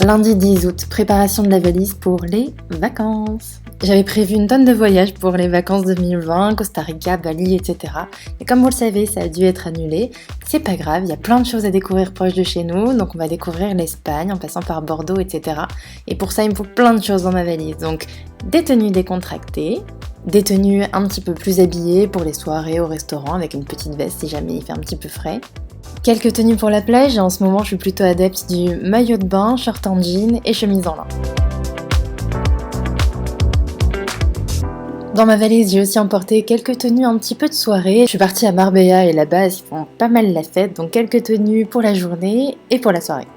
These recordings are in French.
Lundi 10 août, préparation de la valise pour les vacances. J'avais prévu une tonne de voyages pour les vacances 2020, Costa Rica, Bali, etc. Et comme vous le savez, ça a dû être annulé. C'est pas grave, il y a plein de choses à découvrir proche de chez nous, donc on va découvrir l'Espagne en passant par Bordeaux, etc. Et pour ça, il me faut plein de choses dans ma valise. Donc des tenues décontractées, des tenues un petit peu plus habillées pour les soirées au restaurant avec une petite veste si jamais il fait un petit peu frais. Quelques tenues pour la plage et en ce moment je suis plutôt adepte du maillot de bain, short en jean et chemise en lin. Dans ma valise, j'ai aussi emporté quelques tenues un petit peu de soirée. Je suis partie à Marbella et là-bas, ils font pas mal la fête, donc quelques tenues pour la journée et pour la soirée.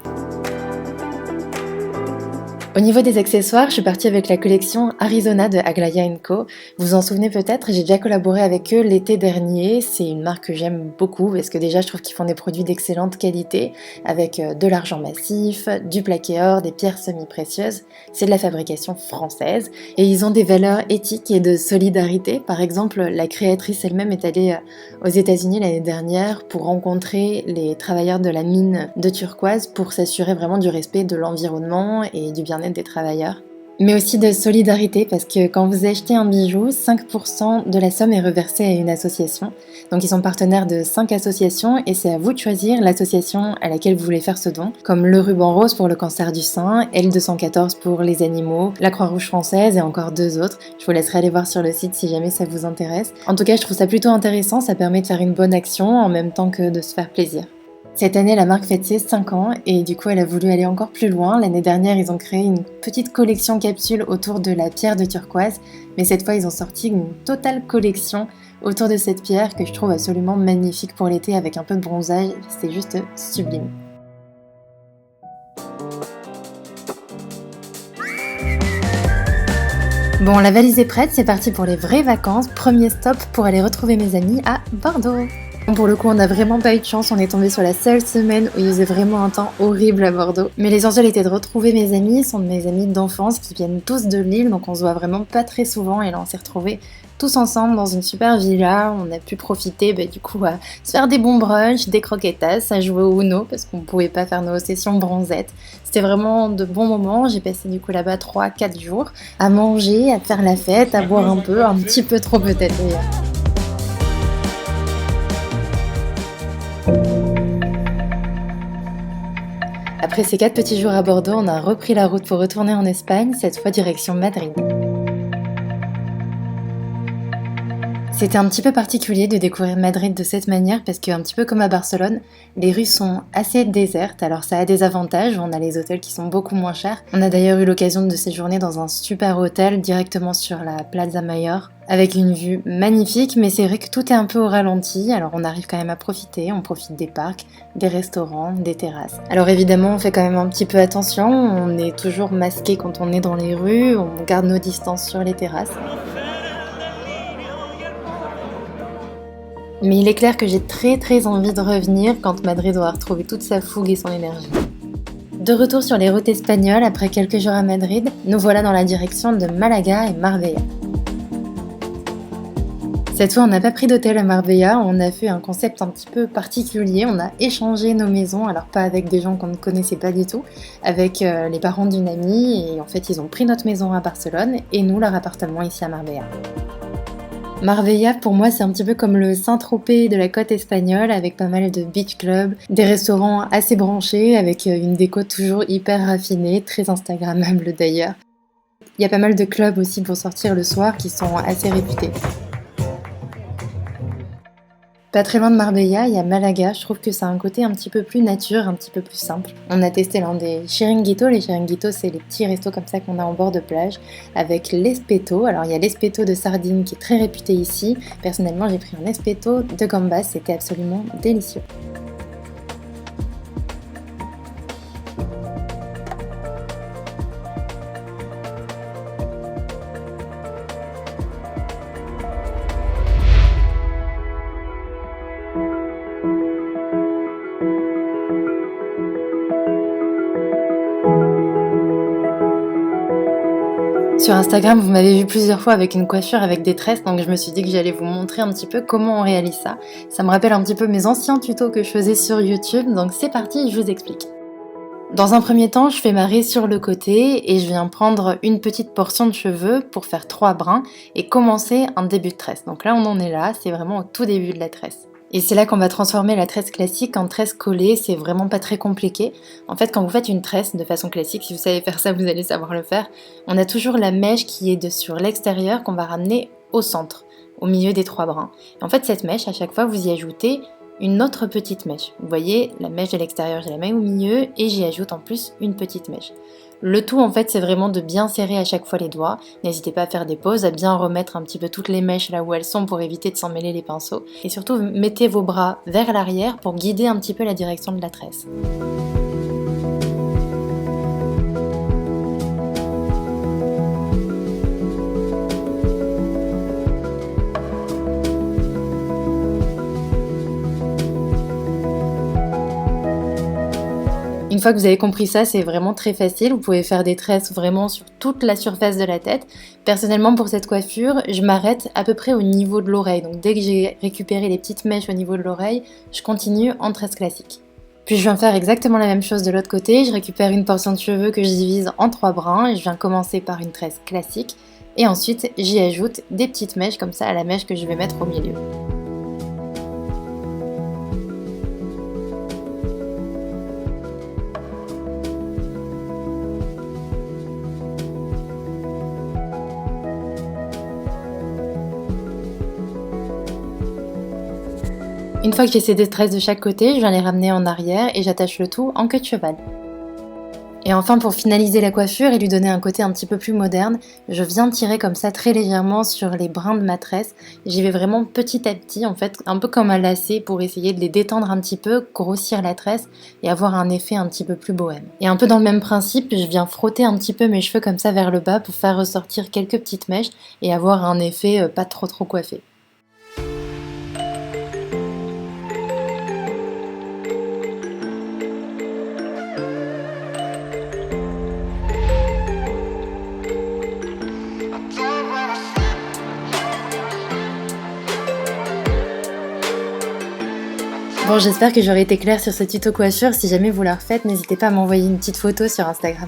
Au niveau des accessoires, je suis partie avec la collection Arizona de Aglaia & Co. Vous vous en souvenez peut-être, j'ai déjà collaboré avec eux l'été dernier. C'est une marque que j'aime beaucoup parce que déjà je trouve qu'ils font des produits d'excellente qualité avec de l'argent massif, du plaqué or, des pierres semi-précieuses. C'est de la fabrication française et ils ont des valeurs éthiques et de solidarité. Par exemple, la créatrice elle-même est allée aux États-Unis l'année dernière pour rencontrer les travailleurs de la mine de turquoise pour s'assurer vraiment du respect de l'environnement et du bien-être des travailleurs, mais aussi de solidarité parce que quand vous achetez un bijou, 5% de la somme est reversée à une association. Donc ils sont partenaires de 5 associations et c'est à vous de choisir l'association à laquelle vous voulez faire ce don, comme le Ruban Rose pour le cancer du sein, L214 pour les animaux, la Croix-Rouge française et encore 2 autres. Je vous laisserai aller voir sur le site si jamais ça vous intéresse. En tout cas, je trouve ça plutôt intéressant, ça permet de faire une bonne action en même temps que de se faire plaisir. Cette année, la marque fête ses 5 ans et du coup, elle a voulu aller encore plus loin. L'année dernière, ils ont créé une petite collection capsule autour de la pierre de turquoise, mais cette fois, ils ont sorti une totale collection autour de cette pierre que je trouve absolument magnifique pour l'été avec un peu de bronzage. C'est juste sublime. Bon, la valise est prête, c'est parti pour les vraies vacances. Premier stop pour aller retrouver mes amis à Bordeaux. Pour le coup, on n'a vraiment pas eu de chance, on est tombé sur la seule semaine où il faisait vraiment un temps horrible à Bordeaux. Mais l'essentiel était de retrouver mes amis, ce sont de mes amis d'enfance qui viennent tous de Lille, donc on se voit vraiment pas très souvent et là on s'est retrouvés tous ensemble dans une super villa. On a pu profiter du coup à se faire des bons brunchs, des croquetas, à jouer au Uno parce qu'on pouvait pas faire nos sessions bronzettes. C'était vraiment de bons moments, j'ai passé du coup là-bas 3-4 jours à manger, à faire la fête, à boire un petit peu trop peut-être d'ailleurs. Après ces 4 petits jours à Bordeaux, on a repris la route pour retourner en Espagne, cette fois direction Madrid. C'était un petit peu particulier de découvrir Madrid de cette manière parce qu'un petit peu comme à Barcelone, les rues sont assez désertes, alors ça a des avantages, on a les hôtels qui sont beaucoup moins chers. On a d'ailleurs eu l'occasion de séjourner dans un super hôtel directement sur la Plaza Mayor, avec une vue magnifique, mais c'est vrai que tout est un peu au ralenti, alors on arrive quand même à profiter, on profite des parcs, des restaurants, des terrasses. Alors évidemment, on fait quand même un petit peu attention, on est toujours masqué quand on est dans les rues, on garde nos distances sur les terrasses. Mais il est clair que j'ai très envie de revenir quand Madrid aura retrouvé toute sa fougue et son énergie. De retour sur les routes espagnoles, après quelques jours à Madrid, nous voilà dans la direction de Malaga et Marbella. Cette fois, on n'a pas pris d'hôtel à Marbella, on a fait un concept un petit peu particulier, on a échangé nos maisons, alors pas avec des gens qu'on ne connaissait pas du tout, avec les parents d'une amie, et en fait ils ont pris notre maison à Barcelone et nous leur appartement ici à Marbella. Marbella, pour moi, c'est un petit peu comme le Saint-Tropez de la côte espagnole, avec pas mal de beach clubs, des restaurants assez branchés, avec une déco toujours hyper raffinée, très instagrammable d'ailleurs. Il y a pas mal de clubs aussi pour sortir le soir qui sont assez réputés. Pas très loin de Marbella, il y a Malaga, je trouve que ça a un côté un petit peu plus nature, un petit peu plus simple. On a testé l'un des chiringuitos, les chiringuitos c'est les petits restos comme ça qu'on a en bord de plage, avec l'espeto. Alors il y a l'espeto de sardine qui est très réputé ici, personnellement j'ai pris un espeto de gambas, c'était absolument délicieux. Sur Instagram, vous m'avez vu plusieurs fois avec une coiffure avec des tresses, donc je me suis dit que j'allais vous montrer un petit peu comment on réalise ça. Ça me rappelle un petit peu mes anciens tutos que je faisais sur YouTube, donc c'est parti, je vous explique. Dans un premier temps, je fais ma raie sur le côté et je viens prendre une petite portion de cheveux pour faire 3 brins et commencer un début de tresse. Donc là, on en est là, c'est vraiment au tout début de la tresse. Et c'est là qu'on va transformer la tresse classique en tresse collée, c'est vraiment pas très compliqué. En fait, quand vous faites une tresse de façon classique, si vous savez faire ça, vous allez savoir le faire, on a toujours la mèche qui est sur l'extérieur qu'on va ramener au centre, au milieu des 3 brins. Et en fait, cette mèche, à chaque fois, vous y ajoutez une autre petite mèche. Vous voyez, la mèche de l'extérieur, je la mets au milieu et j'y ajoute en plus une petite mèche. Le tout, en fait, c'est vraiment de bien serrer à chaque fois les doigts. N'hésitez pas à faire des pauses, à bien remettre un petit peu toutes les mèches là où elles sont pour éviter de s'en mêler les pinceaux. Et surtout, mettez vos bras vers l'arrière pour guider un petit peu la direction de la tresse. Une fois que vous avez compris ça, c'est vraiment très facile. Vous pouvez faire des tresses vraiment sur toute la surface de la tête. Personnellement, pour cette coiffure, je m'arrête à peu près au niveau de l'oreille. Donc dès que j'ai récupéré les petites mèches au niveau de l'oreille, je continue en tresse classique. Puis je viens faire exactement la même chose de l'autre côté. Je récupère une portion de cheveux que je divise en 3 brins et je viens commencer par une tresse classique. Et ensuite, j'y ajoute des petites mèches comme ça à la mèche que je vais mettre au milieu. Une fois que j'ai ces deux tresses de chaque côté, je viens les ramener en arrière et j'attache le tout en queue de cheval. Et enfin, pour finaliser la coiffure et lui donner un côté un petit peu plus moderne, je viens tirer comme ça très légèrement sur les brins de ma tresse. J'y vais vraiment petit à petit, en fait, un peu comme un lacet pour essayer de les détendre un petit peu, grossir la tresse et avoir un effet un petit peu plus bohème. Et un peu dans le même principe, je viens frotter un petit peu mes cheveux comme ça vers le bas pour faire ressortir quelques petites mèches et avoir un effet pas trop coiffé. Bon, j'espère que j'aurai été claire sur ce tuto coiffure. Si jamais vous la refaites, n'hésitez pas à m'envoyer une petite photo sur Instagram.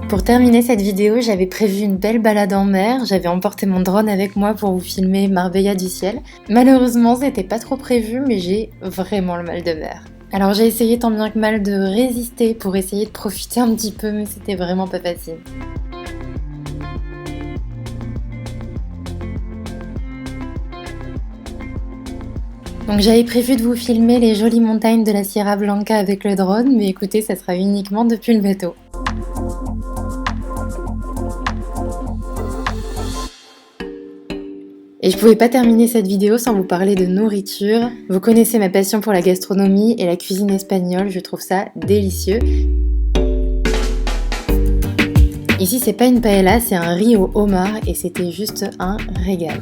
Pour terminer cette vidéo, j'avais prévu une belle balade en mer, j'avais emporté mon drone avec moi pour vous filmer Marbella du ciel. Malheureusement, c'était pas trop prévu, mais j'ai vraiment le mal de mer. Alors j'ai essayé tant bien que mal de résister pour essayer de profiter un petit peu, mais c'était vraiment pas facile. Donc j'avais prévu de vous filmer les jolies montagnes de la Sierra Blanca avec le drone, mais écoutez, ça sera uniquement depuis le bateau. Et je pouvais pas terminer cette vidéo sans vous parler de nourriture. Vous connaissez ma passion pour la gastronomie et la cuisine espagnole, je trouve ça délicieux. Ici c'est pas une paella, c'est un riz au homard et c'était juste un régal.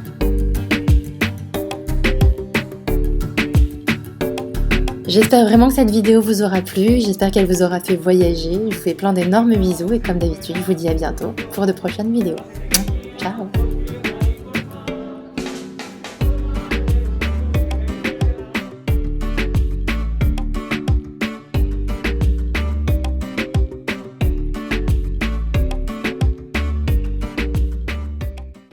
J'espère vraiment que cette vidéo vous aura plu, j'espère qu'elle vous aura fait voyager. Je vous fais plein d'énormes bisous et comme d'habitude, je vous dis à bientôt pour de prochaines vidéos. Ciao!